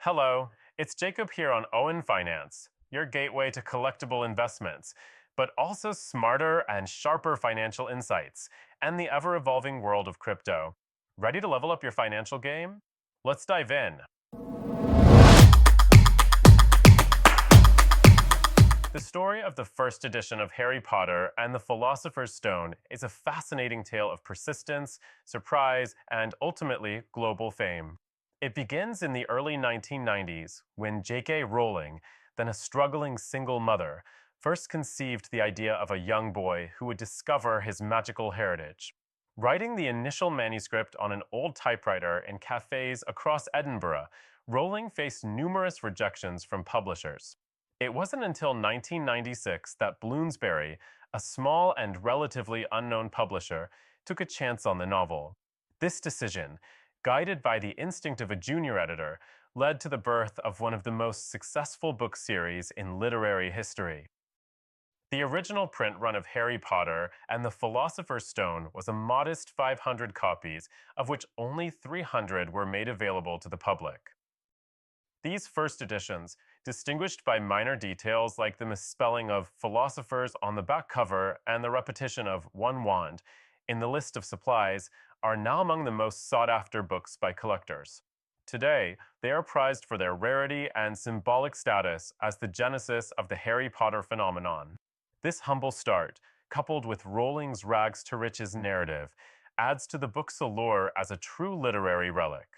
Hello, it's Jacob here on Owen Finance, your gateway to collectible investments, but also smarter and sharper financial insights and the ever evolving world of crypto. Ready to level up your financial game? Let's dive in. The story of the first edition of Harry Potter and the Philosopher's Stone is a fascinating tale of persistence, surprise, and ultimately global fame. It begins in the early 1990s when J.K. Rowling, then a struggling single mother, first conceived the idea of a young boy who would discover his magical heritage. Writing the initial manuscript on an old typewriter in cafes across Edinburgh, Rowling faced numerous rejections from publishers. It wasn't until 1996 that Bloomsbury, a small and relatively unknown publisher, took a chance on the novel. This decision, guided by the instinct of a junior editor, led to the birth of one of the most successful book series in literary history. The original print run of Harry Potter and the Philosopher's Stone was a modest 500 copies, of which only 300 were made available to the public. These first editions, distinguished by minor details like the misspelling of philosophers on the back cover and the repetition of one wand in the list of supplies, are now among the most sought-after books by collectors. Today, they are prized for their rarity and symbolic status as the genesis of the Harry Potter phenomenon. This humble start, coupled with Rowling's rags to riches narrative, adds to the book's allure as a true literary relic.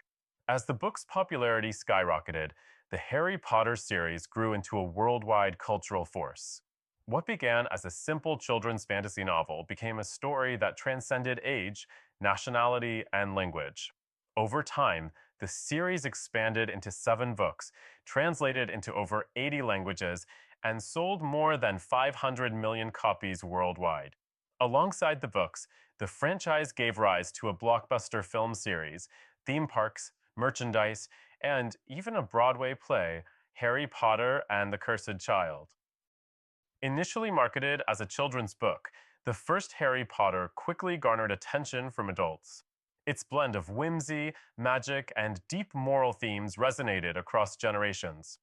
As the book's popularity skyrocketed, the Harry Potter series grew into a worldwide cultural force. What began as a simple children's fantasy novel became a story that transcended age, nationality, and language. Over time, the series expanded into 7 books, translated into over 80 languages, and sold more than 500 million copies worldwide. Alongside the books, the franchise gave rise to a blockbuster film series, theme parks, merchandise, and even a Broadway play, Harry Potter and the Cursed Child. Initially marketed as a children's book, the first Harry Potter quickly garnered attention from adults. Its blend of whimsy, magic, and deep moral themes resonated across generations.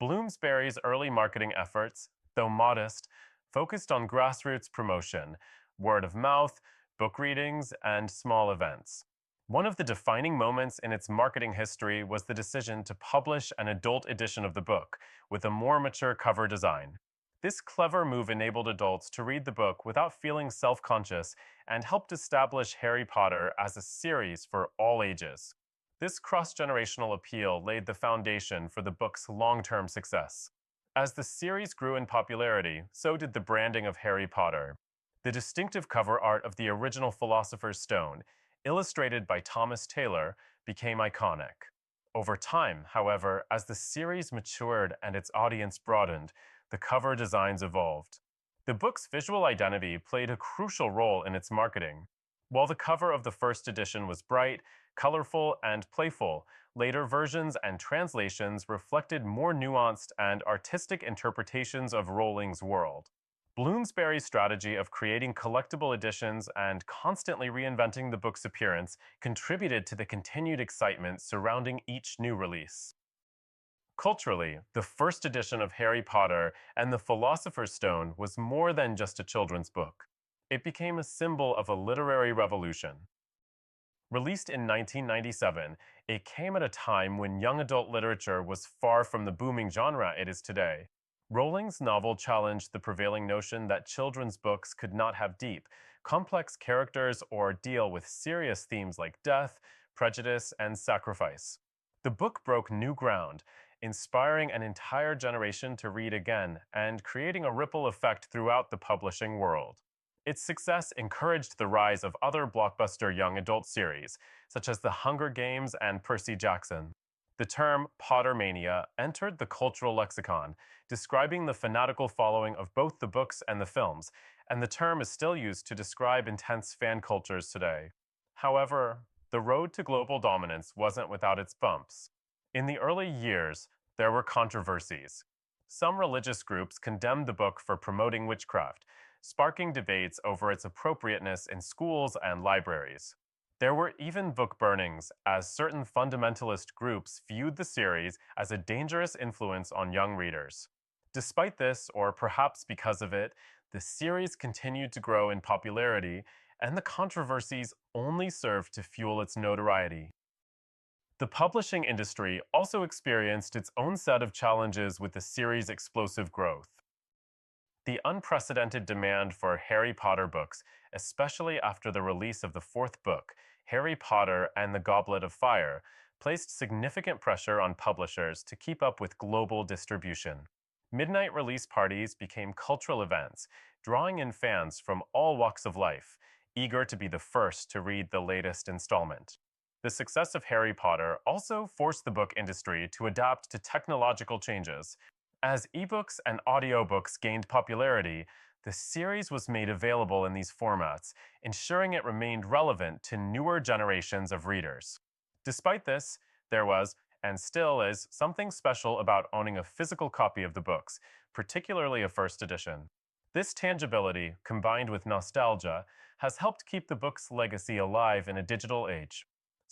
Bloomsbury's early marketing efforts, though modest, focused on grassroots promotion, word of mouth, book readings, and small events. One of the defining moments in its marketing history was the decision to publish an adult edition of the book with a more mature cover design. This clever move enabled adults to read the book without feeling self-conscious and helped establish Harry Potter as a series for all ages. This cross-generational appeal laid the foundation for the book's long-term success. As the series grew in popularity, so did the branding of Harry Potter. The distinctive cover art of the original Philosopher's Stone, illustrated by Thomas Taylor, became iconic. Over time, however, as the series matured and its audience broadened, the cover designs evolved. The book's visual identity played a crucial role in its marketing. While the cover of the first edition was bright, colorful, and playful, later versions and translations reflected more nuanced and artistic interpretations of Rowling's world. Bloomsbury's strategy of creating collectible editions and constantly reinventing the book's appearance contributed to the continued excitement surrounding each new release. Culturally, the first edition of Harry Potter and the Philosopher's Stone was more than just a children's book. It became a symbol of a literary revolution. Released in 1997, it came at a time when young adult literature was far from the booming genre it is today. Rowling's novel challenged the prevailing notion that children's books could not have deep, complex characters or deal with serious themes like death, prejudice, and sacrifice. The book broke new ground, inspiring an entire generation to read again and creating a ripple effect throughout the publishing world. Its success encouraged the rise of other blockbuster young adult series, such as The Hunger Games and Percy Jackson. The term Pottermania entered the cultural lexicon, describing the fanatical following of both the books and the films, and the term is still used to describe intense fan cultures today. However, the road to global dominance wasn't without its bumps. In the early years, there were controversies. Some religious groups condemned the book for promoting witchcraft, sparking debates over its appropriateness in schools and libraries. There were even book burnings, as certain fundamentalist groups viewed the series as a dangerous influence on young readers. Despite this, or perhaps because of it, the series continued to grow in popularity, and the controversies only served to fuel its notoriety. The publishing industry also experienced its own set of challenges with the series' explosive growth. The unprecedented demand for Harry Potter books, especially after the release of the fourth book, Harry Potter and the Goblet of Fire, placed significant pressure on publishers to keep up with global distribution. Midnight release parties became cultural events, drawing in fans from all walks of life, eager to be the first to read the latest installment. The success of Harry Potter also forced the book industry to adapt to technological changes. As ebooks and audiobooks gained popularity, the series was made available in these formats, ensuring it remained relevant to newer generations of readers. Despite this, there was, and still is, something special about owning a physical copy of the books, particularly a first edition. This tangibility, combined with nostalgia, has helped keep the book's legacy alive in a digital age.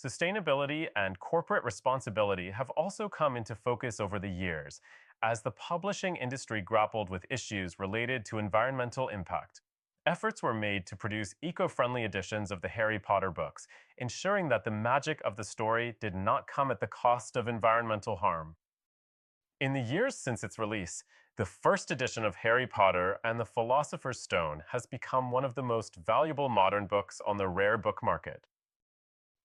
Sustainability and corporate responsibility have also come into focus over the years, as the publishing industry grappled with issues related to environmental impact. Efforts were made to produce eco-friendly editions of the Harry Potter books, ensuring that the magic of the story did not come at the cost of environmental harm. In the years since its release, the first edition of Harry Potter and the Philosopher's Stone has become one of the most valuable modern books on the rare book market.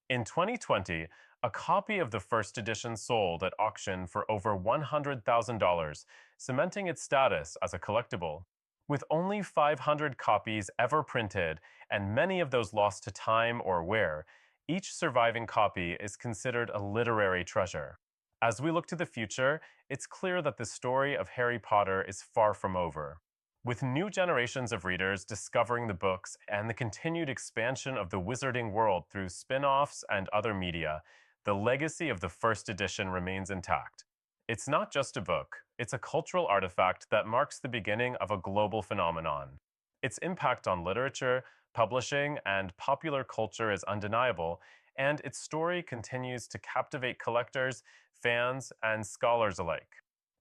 In 2020, a copy of the first edition sold at auction for over $100,000, cementing its status as a collectible. With only 500 copies ever printed, and many of those lost to time or wear, each surviving copy is considered a literary treasure. As we look to the future, it's clear that the story of Harry Potter is far from over. With new generations of readers discovering the books and the continued expansion of the wizarding world through spin-offs and other media, the legacy of the first edition remains intact. It's not just a book, it's a cultural artifact that marks the beginning of a global phenomenon. Its impact on literature, publishing, and popular culture is undeniable, and its story continues to captivate collectors, fans, and scholars alike.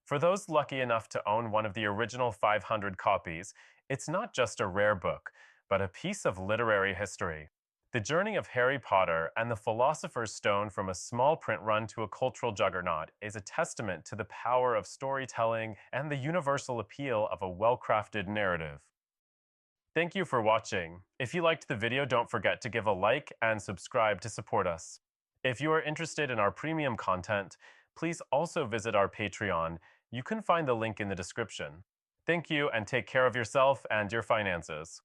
For those lucky enough to own one of the original 500 copies, it's not just a rare book, but a piece of literary history. The journey of Harry Potter and the Philosopher's Stone from a small print run to a cultural juggernaut is a testament to the power of storytelling and the universal appeal of a well-crafted narrative. Thank you for watching. If you liked the video, don't forget to give a like and subscribe to support us. If you are interested in our premium content, please also visit our Patreon. You can find the link in the description. Thank you, and take care of yourself and your finances.